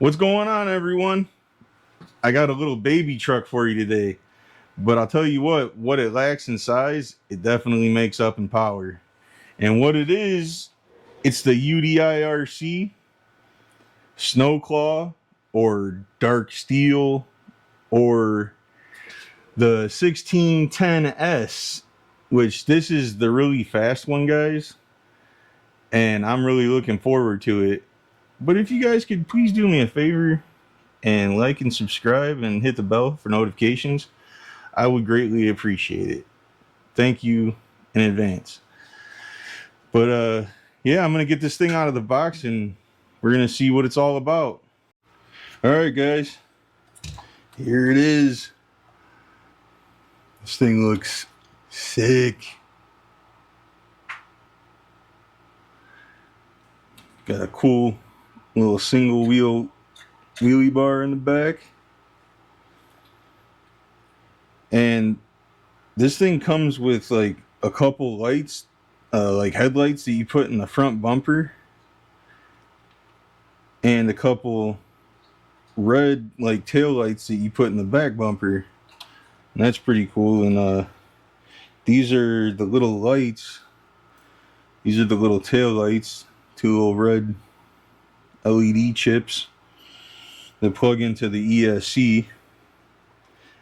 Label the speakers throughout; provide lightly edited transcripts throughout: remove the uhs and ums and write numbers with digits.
Speaker 1: What's going on, everyone? I got a little baby truck for you today, but I'll tell you what it lacks in size, it definitely makes up in power. And what it is, it's the UDIRC Snowclaw or Dark Steel or the 1610S, which this is the really fast one, guys. And I'm really looking forward to it. But if you guys could please do me a favor and like and subscribe and hit the bell for notifications, I would greatly appreciate it. Thank you in advance. But yeah, I'm gonna get this thing out of the box and we're gonna see what it's all about. All right, guys, here it is. This thing looks sick. Got a cool little single wheel wheelie bar in the back. And this thing comes with like a couple lights, like headlights that you put in the front bumper, and a couple red like tail lights that you put in the back bumper. And that's pretty cool. And these are the little lights. These are the little tail lights, two little red LED chips that plug into the ESC.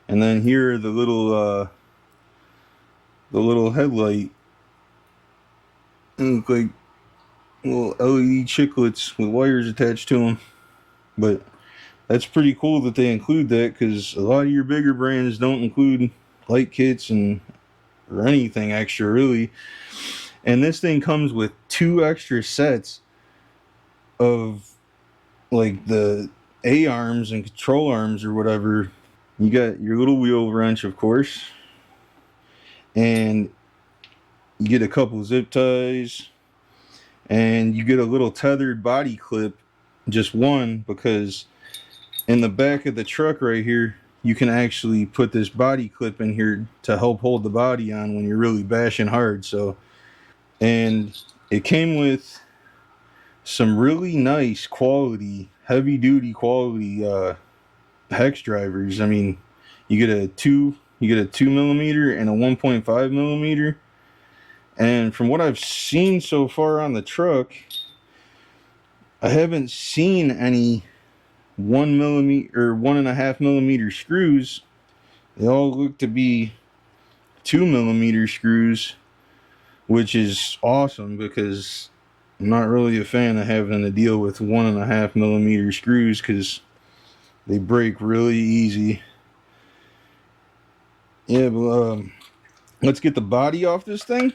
Speaker 1: And then here are the little headlight. They look like little LED chiclets with wires attached to them. But that's pretty cool that they include that, because a lot of your bigger brands don't include light kits and or anything extra really. And this thing comes with two extra sets of like the A arms and control arms or whatever. You got your little wheel wrench, of course, and you get a couple zip ties, and you get a little tethered body clip, just one, because in the back of the truck right here, you can actually put this body clip in here to help hold the body on when you're really bashing hard. So, and it came with some really nice quality, heavy duty quality hex drivers. I mean, you get a 2 millimeter and a 1.5 millimeter. And from what I've seen so far on the truck, I haven't seen any 1 millimeter or 1.5 millimeter screws. They all look to be 2 millimeter screws, which is awesome because I'm not really a fan of having to deal with 1.5 millimeter screws because they break really easy. Yeah, but let's get the body off this thing.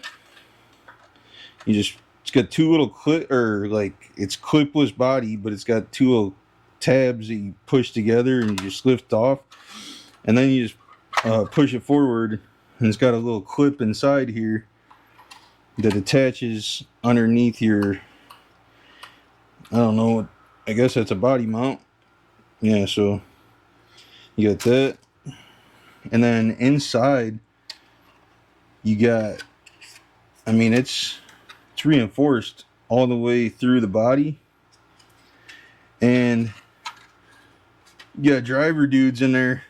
Speaker 1: It's got two little it's clipless body, but it's got two little tabs that you push together and you just lift off, and then you just push it forward, and it's got a little clip inside here that attaches underneath your, I don't know, I guess that's a body mount. Yeah, so you got that, and then inside you got, I mean, it's reinforced all the way through the body, and you got driver dudes in there.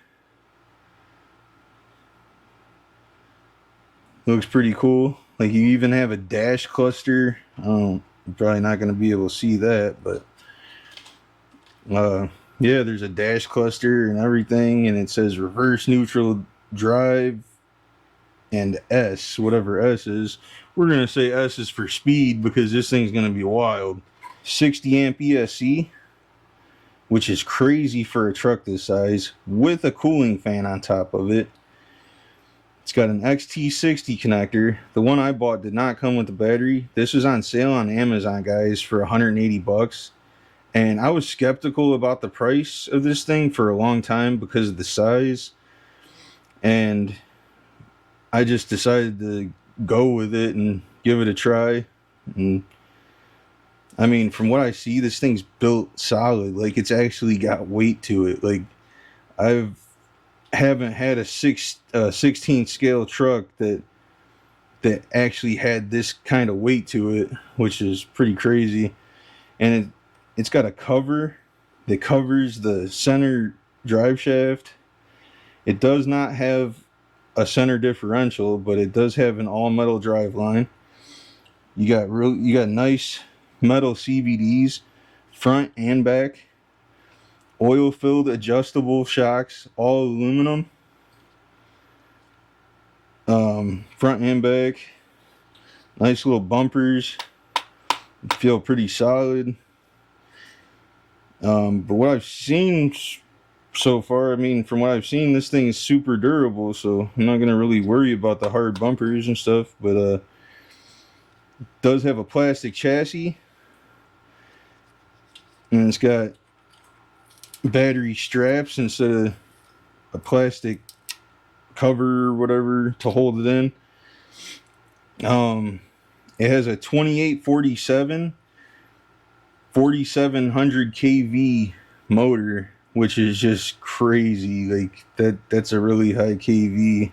Speaker 1: Looks pretty cool. Like, you even have a dash cluster. You're probably not going to be able to see that, but yeah, there's a dash cluster and everything, and it says reverse neutral drive and S, whatever S is. We're going to say S is for speed because this thing's going to be wild. 60 amp ESC, which is crazy for a truck this size, with a cooling fan on top of it. It's got an XT60 connector. The one I bought did not come with the battery. This was on sale on Amazon, guys, for 180 bucks. And I was skeptical about the price of this thing for a long time because of the size. And I just decided to go with it and give it a try. And I mean, from what I see, this thing's built solid. Like, it's actually got weight to it. Like, haven't had a 16 scale truck that actually had this kind of weight to it, which is pretty crazy. And it's got a cover that covers the center drive shaft. It does not have a center differential, but it does have an all metal drive line. You got nice metal CVDs, front and back. Oil filled adjustable shocks, all aluminum. Front and back. Nice little bumpers. Feel pretty solid. But what I've seen so far, I mean, from what I've seen, this thing is super durable, so I'm not gonna really worry about the hard bumpers and stuff. But it does have a plastic chassis, and it's got battery straps instead of a plastic cover or whatever to hold it in. It has a 2847 4700 kV motor, which is just crazy. Like that's a really high kV,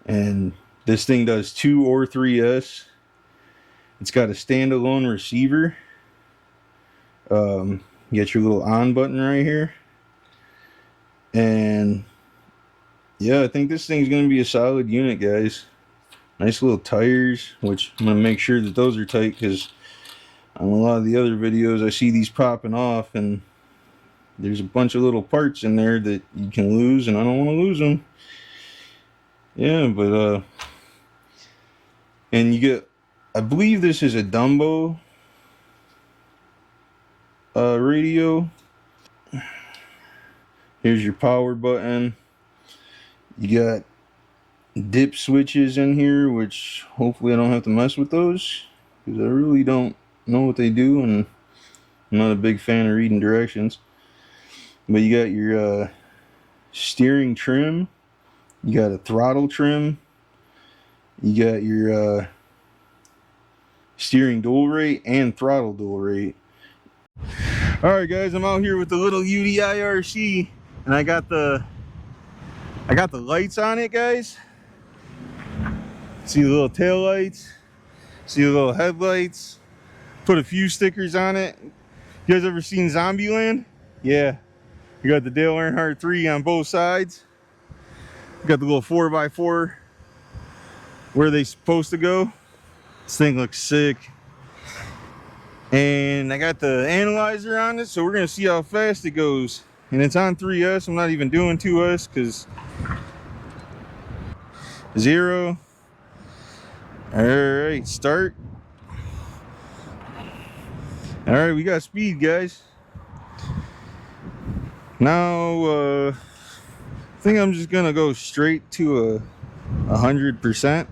Speaker 1: and this thing does 2 or 3S. It's got a standalone receiver. You get your little on button right here, and yeah, I think this thing's gonna be a solid unit, guys. Nice little tires, which I'm gonna make sure that those are tight, because on a lot of the other videos I see these popping off and there's a bunch of little parts in there that you can lose, and I don't want to lose them. Yeah, but and you get, I believe this is a Dumbo radio. Here's your power button. You got dip switches in here, which hopefully I don't have to mess with those, because I really don't know what they do, and I'm not a big fan of reading directions. But you got your steering trim, you got a throttle trim, you got your steering dual rate and throttle dual rate. Alright guys, I'm out here with the little UDI-RC, and I got the lights on it, guys. See the little tail lights, see the little headlights. Put a few stickers on it. You guys ever seen Zombieland? Yeah. You got the Dale Earnhardt 3 on both sides. You got the little 4x4 where they supposed to go. This thing looks sick. And I got the analyzer on it, so we're gonna see how fast it goes. And it's on 3S. I'm not even doing 2S because 0. Alright, start. Alright, we got speed, guys. Now, I think I'm just gonna go straight to 100%.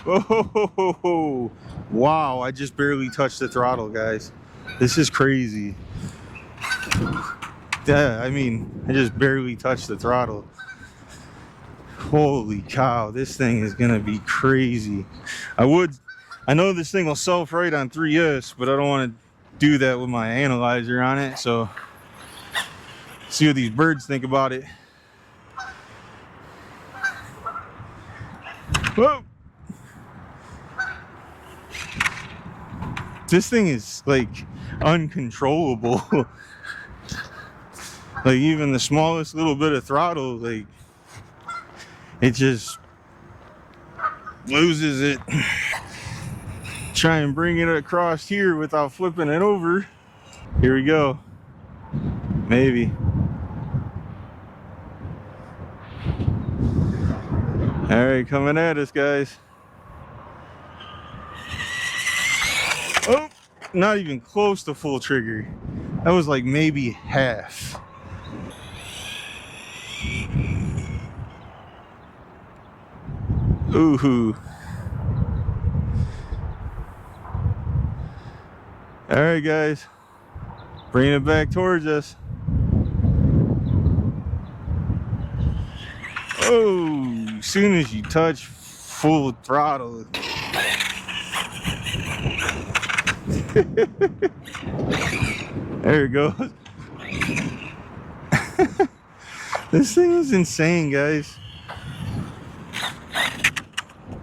Speaker 1: Oh, wow, I just barely touched the throttle, guys. This is crazy. Yeah, I mean, I just barely touched the throttle. Holy cow, this thing is gonna be crazy. I know this thing will self-right on 3S, but I don't want to do that with my analyzer on it, so see what these birds think about it. Whoa! This thing is like uncontrollable. Like even the smallest little bit of throttle, like it just loses it. Try and bring it across here without flipping it over. Here we go. Maybe. All right, coming at us, guys. Oh, not even close to full trigger. That was like maybe half. Ooh. All right, guys. Bring it back towards us. Oh, as soon as you touch full throttle. There it goes. This thing is insane, guys.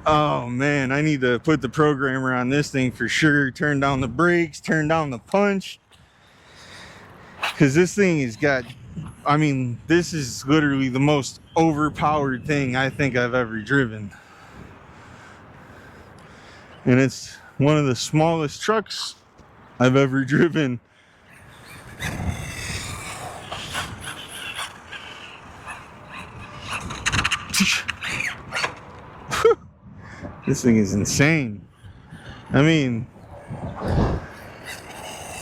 Speaker 1: Oh man, I need to put the programmer on this thing for sure. Turn down the brakes, turn down the punch. because this thing has got, I mean, this is literally the most overpowered thing I think I've ever driven. And it's one of the smallest trucks I've ever driven. This thing is insane. I mean,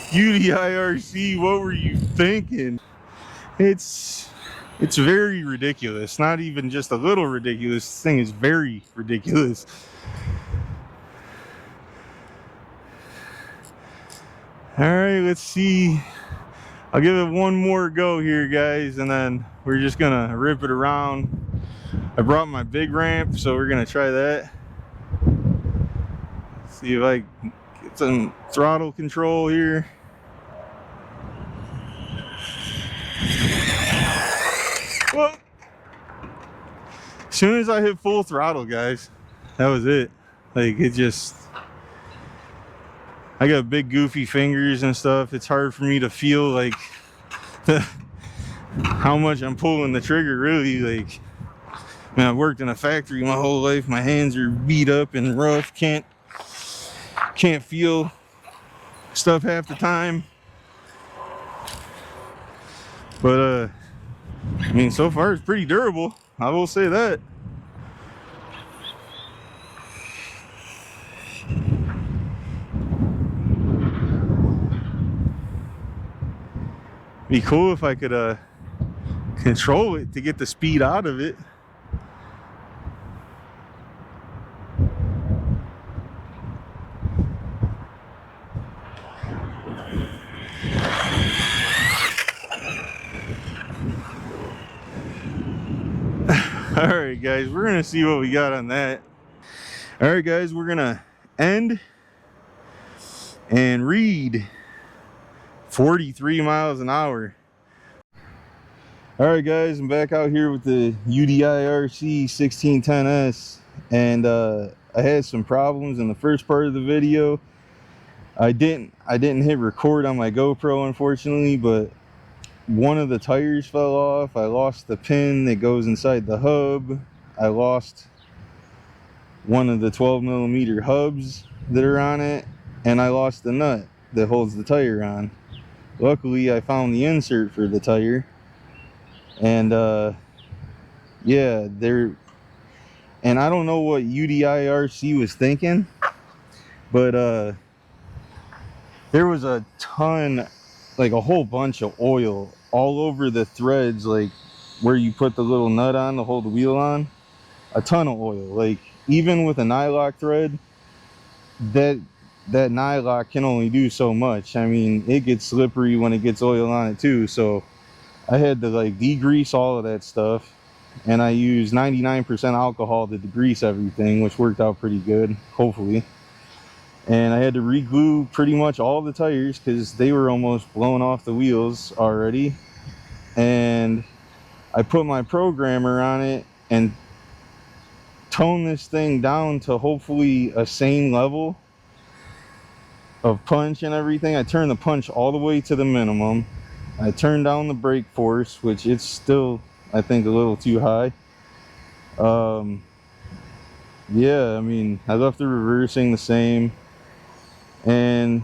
Speaker 1: UDIRC, what were you thinking? It's very ridiculous. Not even just a little ridiculous. This thing is very ridiculous. All right, let's see. I'll give it one more go here, guys, and then we're just gonna rip it around. I brought my big ramp, so we're gonna try that. See if I can get some throttle control here. Well, as soon as I hit full throttle, guys, that was it. Like, it just, I got big goofy fingers and stuff. It's hard for me to feel like how much I'm pulling the trigger, really. Like, man, I've worked in a factory my whole life. My hands are beat up and rough. Can't feel stuff half the time. But I mean, so far it's pretty durable, I will say that. Be cool if I could control it to get the speed out of it. All right, guys, we're gonna see what we got on that. All right, guys, we're gonna end and read 43 miles an hour. All right, guys, I'm back out here with the UDIRC 1610S, and I had some problems in the first part of the video. I didn't hit record on my GoPro, unfortunately, but one of the tires fell off. I lost the pin that goes inside the hub. I lost one of the 12mm hubs that are on it, and I lost the nut that holds the tire on. Luckily, I found the insert for the tire, and yeah, and I don't know what UDIRC was thinking, but there was a ton, like a whole bunch of oil all over the threads, like where you put the little nut on to hold the wheel on. A ton of oil. Like, even with a nylock thread, that nylock can only do so much. I mean, it gets slippery when it gets oil on it too, so I had to like degrease all of that stuff, and I used 99% alcohol to degrease everything, which worked out pretty good, hopefully. And I had to re-glue pretty much all the tires because they were almost blown off the wheels already. And I put my programmer on it and toned this thing down to hopefully a sane level of punch and everything. I turned the punch all the way to the minimum. I turned down the brake force, which it's still, I think, a little too high. Yeah, I mean, I left the reversing the same. And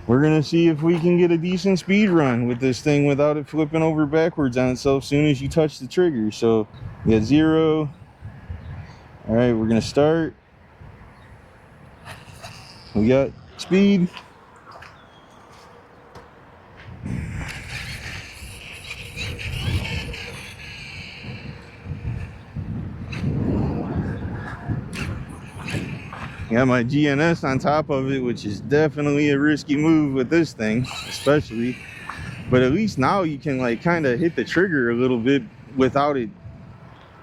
Speaker 1: we're gonna see if we can get a decent speed run with this thing without it flipping over backwards on itself as soon as you touch the trigger. So we got 0. All right, we're gonna start. We got speed. Got my GNS on top of it, which is definitely a risky move with this thing, especially. But at least now you can like kind of hit the trigger a little bit without it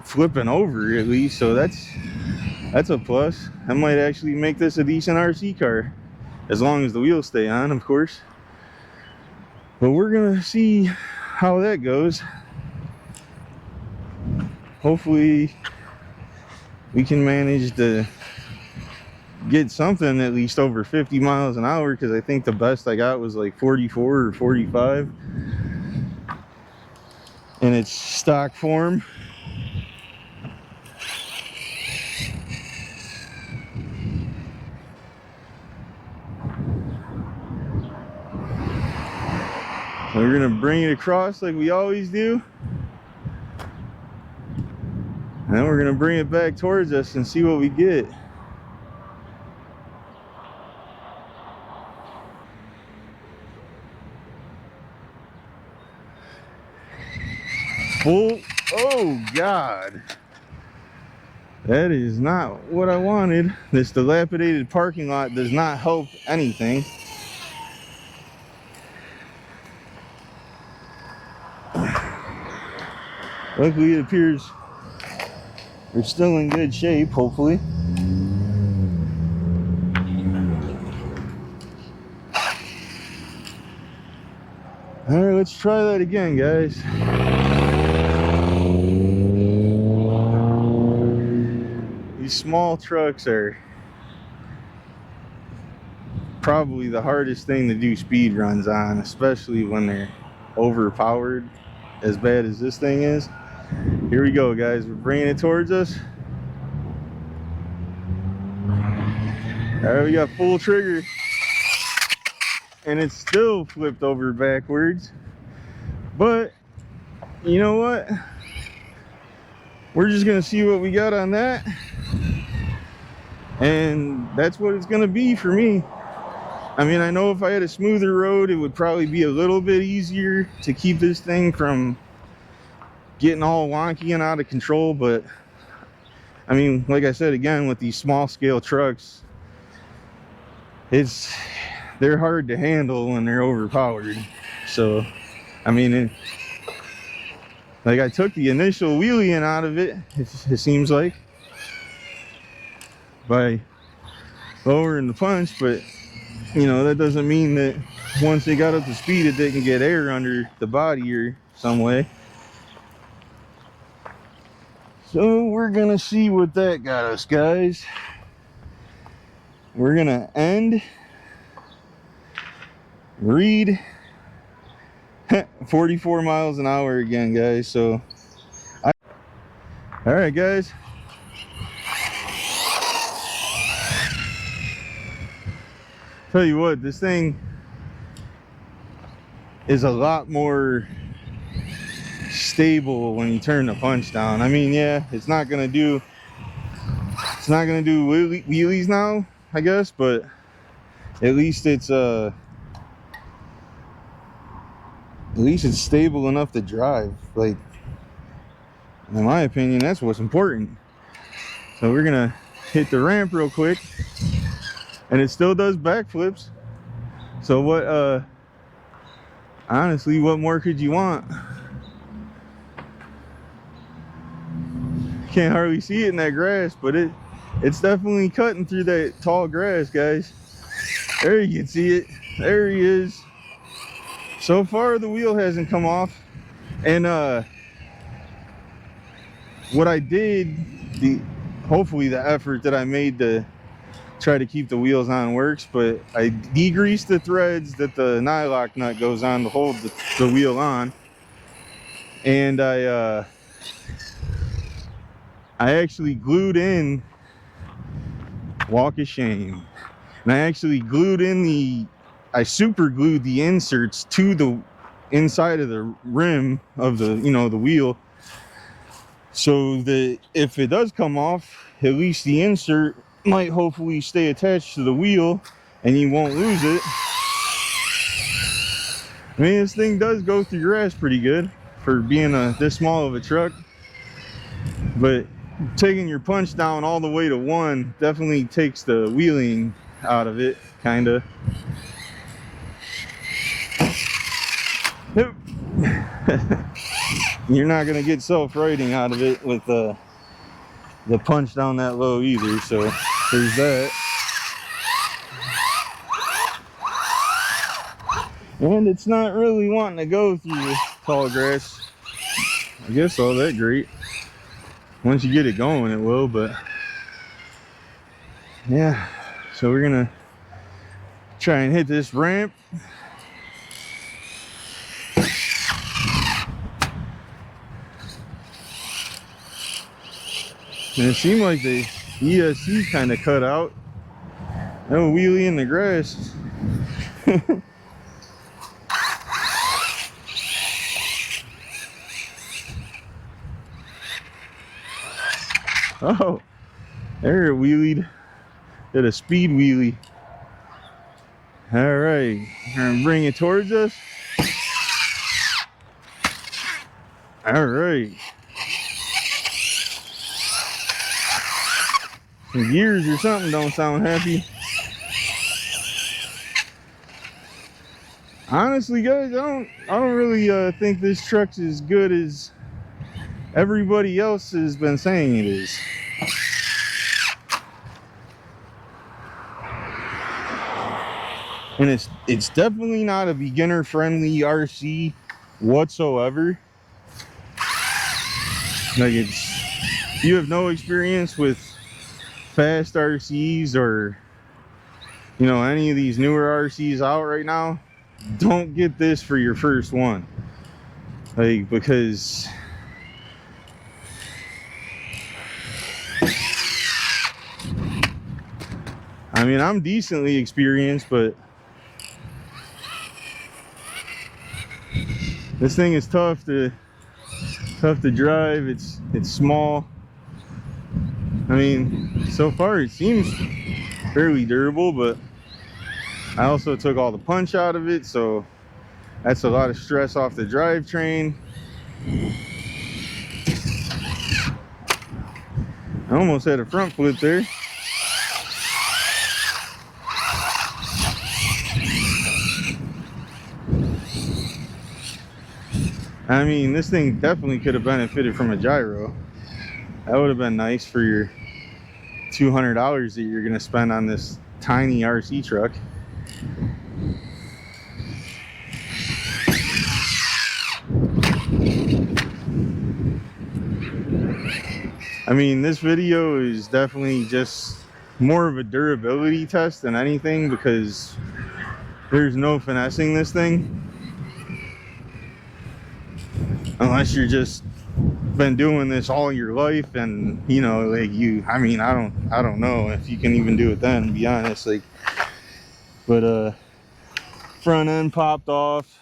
Speaker 1: flipping over, at least. So that's a plus. I might actually make this a decent RC car, as long as the wheels stay on, of course. But we're gonna see how that goes. Hopefully we can manage to get something at least over 50 miles an hour, because I think the best I got was like 44 or 45 in its stock form. So we're gonna bring it across like we always do, and then we're gonna bring it back towards us and see what we get. Full, oh God. That is not what I wanted. This dilapidated parking lot does not help anything. Luckily, it appears we're still in good shape, hopefully. All right, let's try that again, guys. These small trucks are probably the hardest thing to do speed runs on, especially when they're overpowered as bad as this thing is. Here we go, guys. We're bringing it towards us. All right, we got full trigger, and it's still flipped over backwards. But you know what? We're just gonna see what we got on that, and that's what it's gonna be for me. I mean, I know if I had a smoother road, it would probably be a little bit easier to keep this thing from getting all wonky and out of control, but I mean, like I said again, with these small scale trucks, they're hard to handle when they're overpowered. So I mean, like, I took the initial wheelie out of it, it seems like, by lowering the punch, but you know, that doesn't mean that once they got up to speed it didn't get air under the body or some way. So we're gonna see what that got us, guys. We're gonna end, read 44 miles an hour again, guys. So all right, guys, tell you what, this thing is a lot more stable when you turn the punch down. I mean, yeah, it's not gonna do wheelies now, I guess, but at least it's stable enough to drive. Like, in my opinion, that's what's important. So we're gonna hit the ramp real quick, and it still does backflips. So what, honestly, what more could you want? Can't hardly see it in that grass, but it's definitely cutting through that tall grass, guys. There, you can see it. There he is. So far the wheel hasn't come off, and what I did, hopefully the effort that I made to try to keep the wheels on works, but I degreased the threads that the nylock nut goes on to hold the wheel on, and I actually glued in, walk of shame, and I actually glued in I super glued the inserts to the inside of the rim of the, you know, the wheel, so that if it does come off, at least the insert might hopefully stay attached to the wheel and you won't lose it. I mean, this thing does go through grass pretty good for being this small of a truck, but taking your punch down all the way to 1 definitely takes the wheeling out of it, kinda. Nope. You're not gonna get self-righting out of it with the punch down that low either, so there's that. And it's not really wanting to go through the tall grass, I guess, all that great. Once you get it going, it will, but yeah. So we're gonna try and hit this ramp. And it seemed like the ESC kind of cut out. No wheelie in the grass. Oh, there it wheelied. Did a speed wheelie. All right, we're gonna bring it towards us. All right. Some gears or something don't sound happy. Honestly, guys, I don't really think this truck's as good as everybody else has been saying it is. And it's definitely not a beginner friendly RC whatsoever. Like, if you have no experience with fast RCs or, you know, any of these newer RCs out right now, don't get this for your first one. Like, because I mean, I'm decently experienced, but this thing is tough to drive. It's small. I mean, so far it seems fairly durable, but I also took all the punch out of it, so that's a lot of stress off the drivetrain. I almost had a front flip there. I mean, this thing definitely could have benefited from a gyro. That would have been nice for your $200 that you're gonna spend on this tiny RC truck. I mean, this video is definitely just more of a durability test than anything, because there's no finessing this thing unless you're just been doing this all your life, and you know, like, I mean, I don't know if you can even do it then, to be honest. Like, but front end popped off,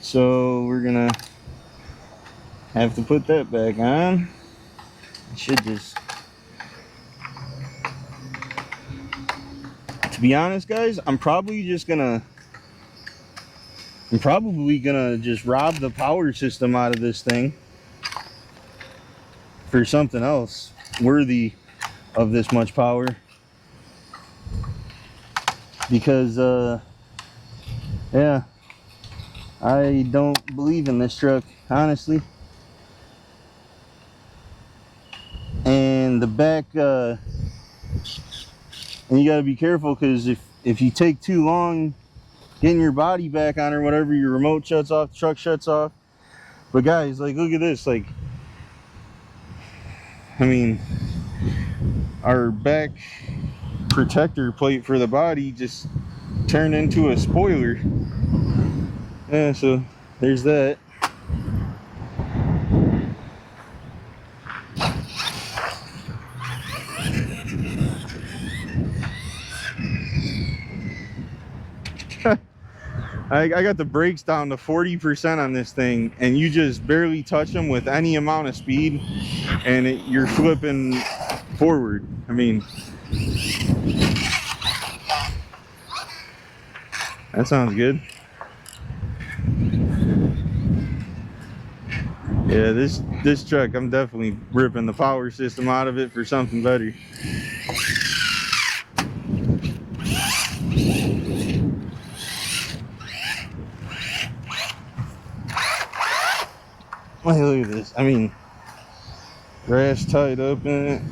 Speaker 1: so we're gonna have to put that back on. It should just, to be honest, guys, I'm probably gonna just rob the power system out of this thing for something else worthy of this much power, because yeah, I don't believe in this truck, honestly. And the back, and you got to be careful, because if you take too long getting your body back on or whatever, your remote shuts off, the truck shuts off. But guys, like, look at this. Like, I mean, our back protector plate for the body just turned into a spoiler. Yeah, so there's that. I got the brakes down to 40% on this thing, and you just barely touch them with any amount of speed, and you're flipping forward. I mean, that sounds good. Yeah, this truck, I'm definitely ripping the power system out of it for something better. Like, look at this. I mean, grass tied up in it.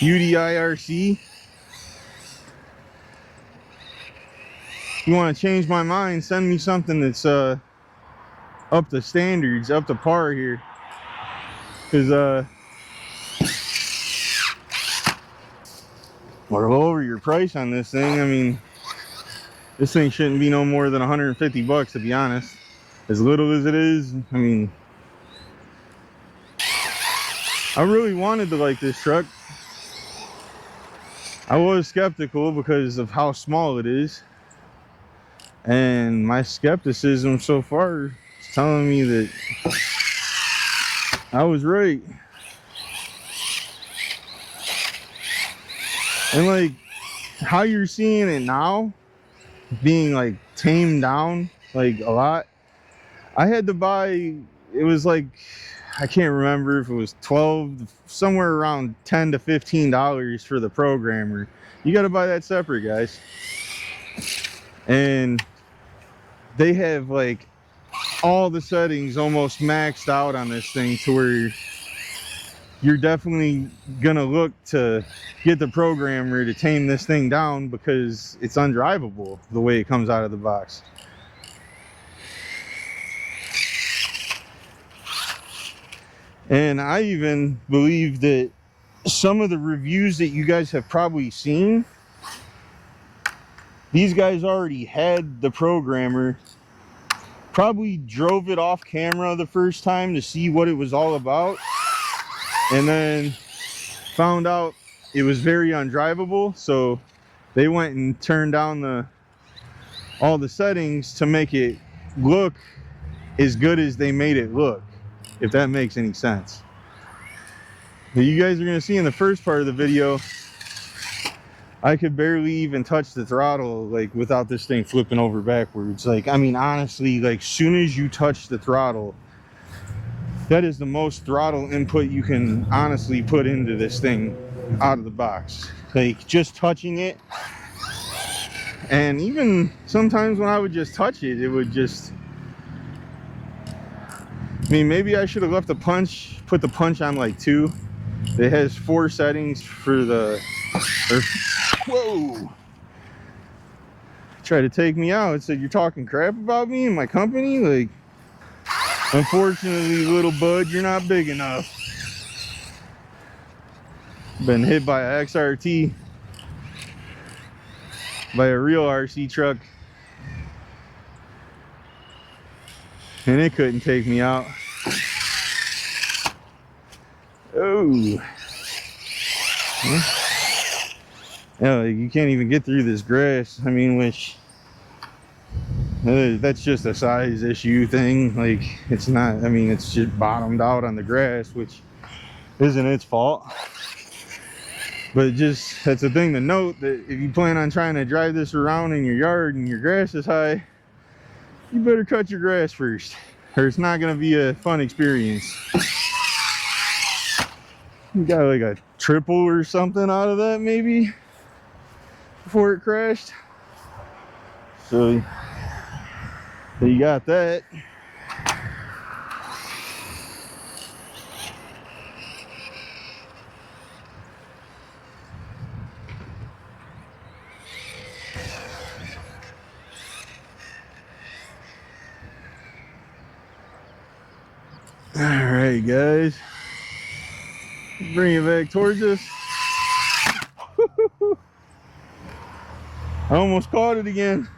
Speaker 1: UDIRC. If you want to change my mind, send me something that's up to standards, up to par here. Because we're over your price on this thing. I mean, this thing shouldn't be no more than 150 bucks, to be honest. As little as it is, I mean, I really wanted to like this truck. I was skeptical because of how small it is. And my skepticism so far is telling me that I was right. And like how you're seeing it now, being like tamed down like a lot. I had to buy, it was like, I can't remember if it was 12, somewhere around $10 to $15 for the programmer. You got to buy that separate, guys. And they have like all the settings almost maxed out on this thing to where you're definitely gonna look to get the programmer to tame this thing down because it's undrivable the way it comes out of the box. And I even believe that some of the reviews that you guys have probably seen, these guys already had the programmer, probably drove it off camera the first time to see what it was all about, and then found out it was very undrivable, so they went and turned down all the settings to make it look as good as they made it look, if that makes any sense. But you guys are going to see in the first part of the video, I could barely even touch the throttle like without this thing flipping over backwards. Like, I mean, honestly, like soon as you touch the throttle, that is the most throttle input you can honestly put into this thing out of the box. Like just touching it. And even sometimes when I would just touch it, it would just, I mean, maybe I should have left the punch, put the punch on like 2. It has 4 settings for the, whoa, try to take me out. It said, you're talking crap about me and my company? Like, unfortunately, little bud, you're not big enough. Been hit by a XRT, by a real RC truck, and it couldn't take me out. Oh. Yeah, you can't even get through this grass. I mean, which that's just a size issue thing. Like, it's not, I mean, it's just bottomed out on the grass, which isn't its fault. But just, that's a thing to note, that if you plan on trying to drive this around in your yard and your grass is high, you better cut your grass first, or it's not going to be a fun experience. You got like a triple or something out of that maybe before it crashed. So you got that. All right, guys. Bring it back towards us. I almost caught it again.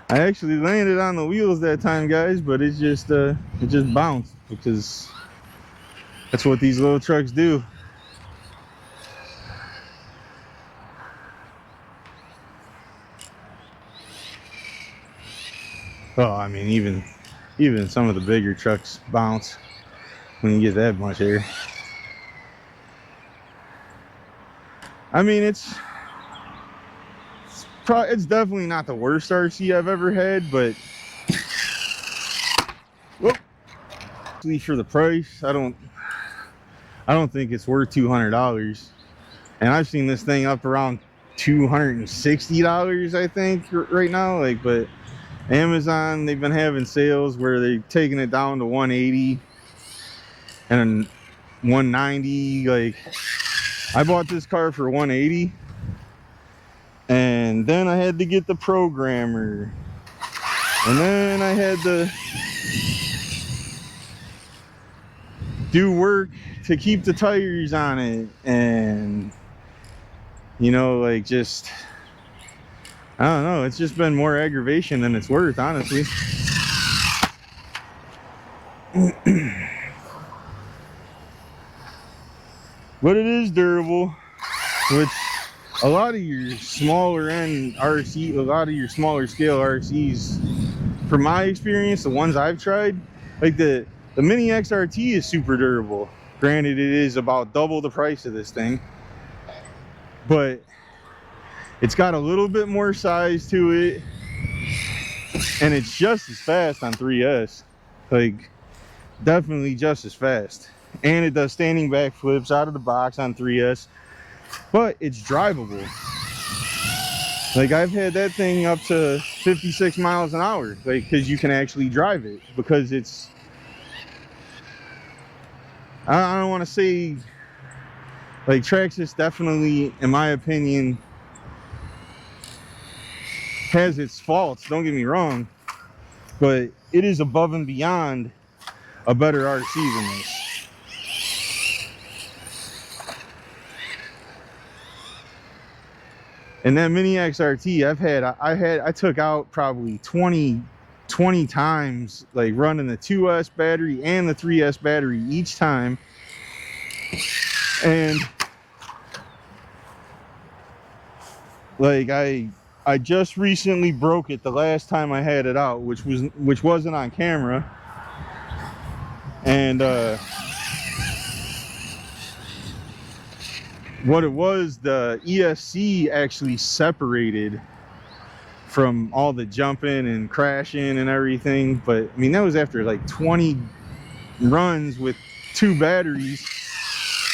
Speaker 1: I actually landed on the wheels that time, guys, but it just bounced because that's what these little trucks do. Oh, I mean, even some of the bigger trucks bounce when you get that much air. I mean, it's definitely not the worst RC I've ever had, but whoop, for the price, I don't I don't think it's worth $200. And I've seen this thing up around $260, I think, right now. Like, but Amazon, they've been having sales where they're taking it down to 180 and 190. Like, I bought this car for 180, and then I had to get the programmer, and then I had to do work to keep the tires on it, and you know, like, just, I don't know, it's just been more aggravation than it's worth, honestly. But it is durable, which a lot of your smaller end RC, a lot of your smaller scale RCs, from my experience, the ones I've tried, like the Mini XRT is super durable. Granted, it is about double the price of this thing, but it's got a little bit more size to it, and it's just as fast on 3S. Like, definitely just as fast. And it does standing back flips out of the box on 3S, but it's drivable. Like, I've had that thing up to 56 miles an hour, like, because you can actually drive it, because it's, I don't want to say, like, Traxxas definitely, in my opinion, has its faults, don't get me wrong, but it is above and beyond a better RC than this. And that Mini XRT, I took out probably 20 times, like, running the 2S battery and the 3S battery each time. And like, I just recently broke it the last time I had it out, which wasn't on camera. And what it was, the ESC actually separated from all the jumping and crashing and everything. But I mean, that was after like 20 runs with 2 batteries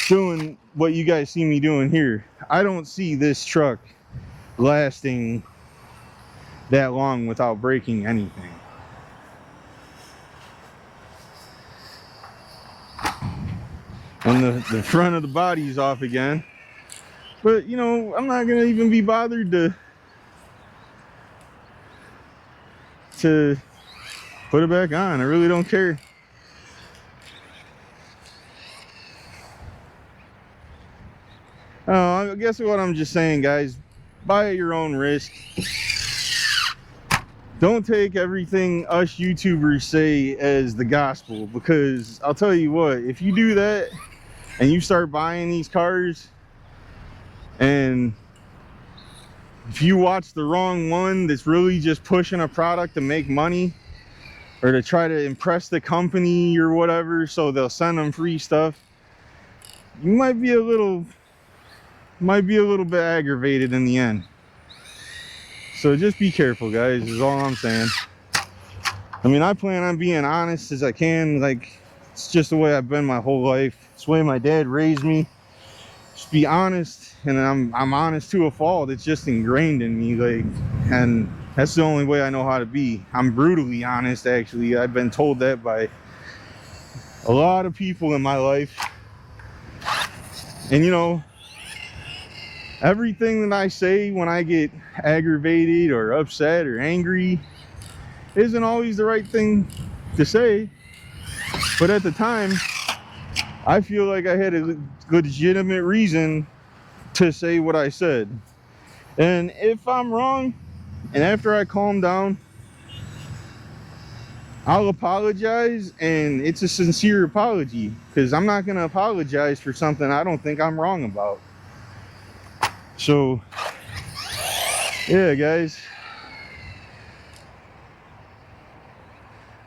Speaker 1: doing what you guys see me doing here. I don't see this truck lasting that long without breaking anything. And the front of the body is off again. But, you know, I'm not gonna even be bothered to put it back on. I really don't care. I guess what I'm just saying, guys, buy at your own risk. Don't take everything us YouTubers say as the gospel, because I'll tell you what, if you do that and you start buying these cars, and if you watch the wrong one that's really just pushing a product to make money or to try to impress the company or whatever, so they'll send them free stuff, you might be a little bit aggravated in the end. So just be careful, guys, is all I'm saying. I mean, I plan on being honest as I can. Like, it's just the way I've been my whole life. It's the way my dad raised me. Just be honest, and I'm honest to a fault. It's just ingrained in me, like, and that's the only way I know how to be. I'm brutally honest, actually. I've been told that by a lot of people in my life. And you know, everything that I say when I get aggravated or upset or angry isn't always the right thing to say, but at the time I feel like I had a legitimate reason to say what I said. And if I'm wrong, and after I calm down, I'll apologize, and it's a sincere apology, because I'm not going to apologize for something I don't think I'm wrong about. So yeah, guys,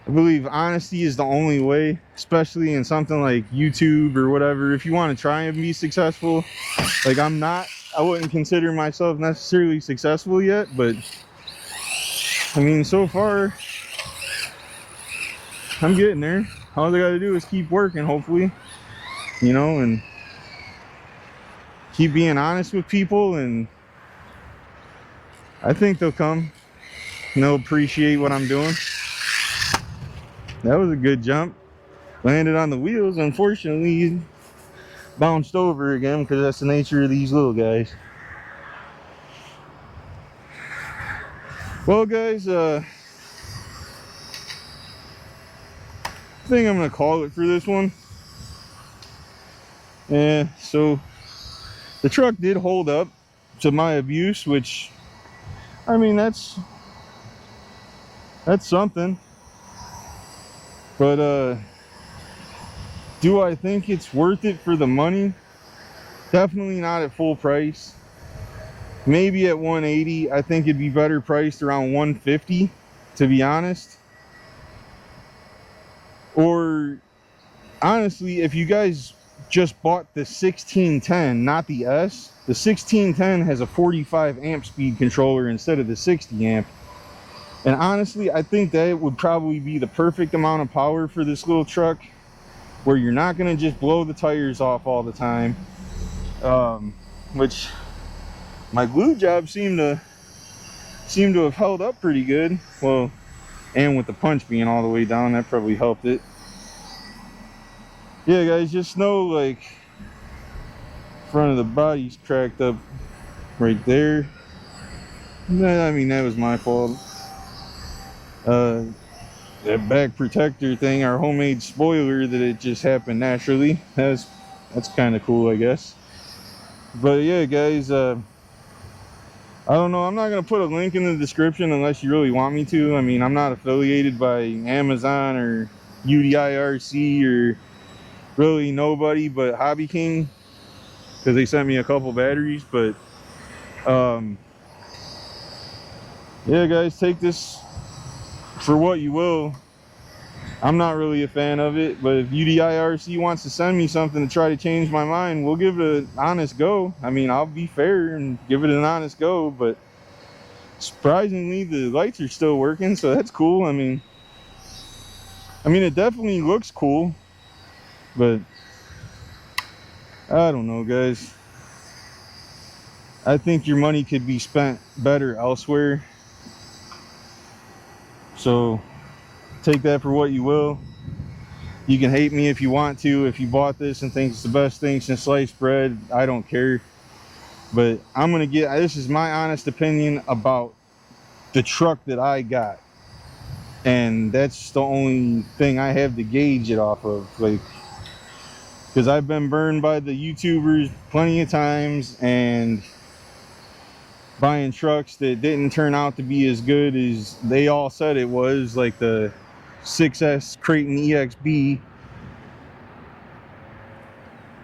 Speaker 1: I believe honesty is the only way, especially in something like YouTube or whatever. If you want to try and be successful, like, I wouldn't consider myself necessarily successful yet, but I mean, so far I'm getting there. All I gotta do is keep working, hopefully. you know, and keep being honest with people, and I think they'll come and they'll appreciate what I'm doing. That was a good jump. Landed on the wheels. Unfortunately, bounced over again because that's the nature of these little guys. Well, guys, I think I'm gonna call it for this one. Yeah, so the truck did hold up to my abuse, which, I mean, that's something. But do I think it's worth it for the money? Definitely not at full price. Maybe at 180. I think it'd be better priced around 150, to be honest. Or honestly, if you guys just bought the 1610, not the S, the 1610 has a 45 amp speed controller instead of the 60 amp. And honestly, I think that would probably be the perfect amount of power for this little truck, where you're not going to just blow the tires off all the time. Which my glue job seemed to have held up pretty good. Well, and with the punch being all the way down, that probably helped it. Yeah, guys, just know, like, front of the body's cracked up right there. I mean, that was my fault. That back protector thing, our homemade spoiler, that it just happened naturally. That's kind of cool, I guess. But yeah, guys, I don't know. I'm not going to put a link in the description unless you really want me to. I mean, I'm not affiliated by Amazon or UDIRC or really nobody but Hobby King, because they sent me a couple batteries. But yeah, guys, take this for what you will. I'm not really a fan of it, but if UDIRC wants to send me something to try to change my mind, we'll give it an honest go. I mean, I'll be fair and give it an honest go, but surprisingly, the lights are still working, so that's cool. I mean, it definitely looks cool, but I don't know, guys. I think your money could be spent better elsewhere. So take that for what you will. You can hate me if you want to. If you bought this and think it's the best thing since sliced bread, I don't care. But I'm gonna this is my honest opinion about the truck that I got, and that's the only thing I have to gauge it off of. Like, because I've been burned by the YouTubers plenty of times and buying trucks that didn't turn out to be as good as they all said it was, like the 6S Creighton EXB,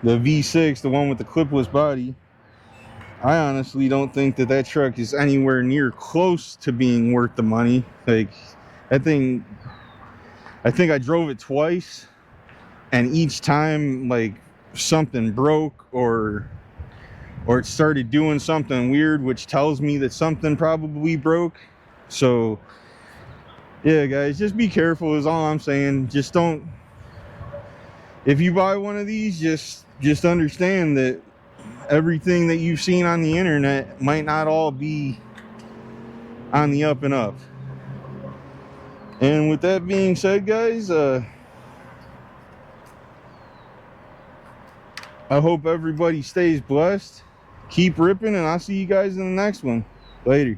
Speaker 1: the V6, the one with the clipless body. I honestly don't think that truck is anywhere near close to being worth the money. Like, that thing, I think I drove it twice, and each time, like, something broke or it started doing something weird, which tells me that something probably broke. So yeah, guys, just be careful is all I'm saying. Just don't, if you buy one of these, just understand that everything that you've seen on the internet might not all be on the up and up. And with that being said, guys, I hope everybody stays blessed. Keep ripping, and I'll see you guys in the next one. Later.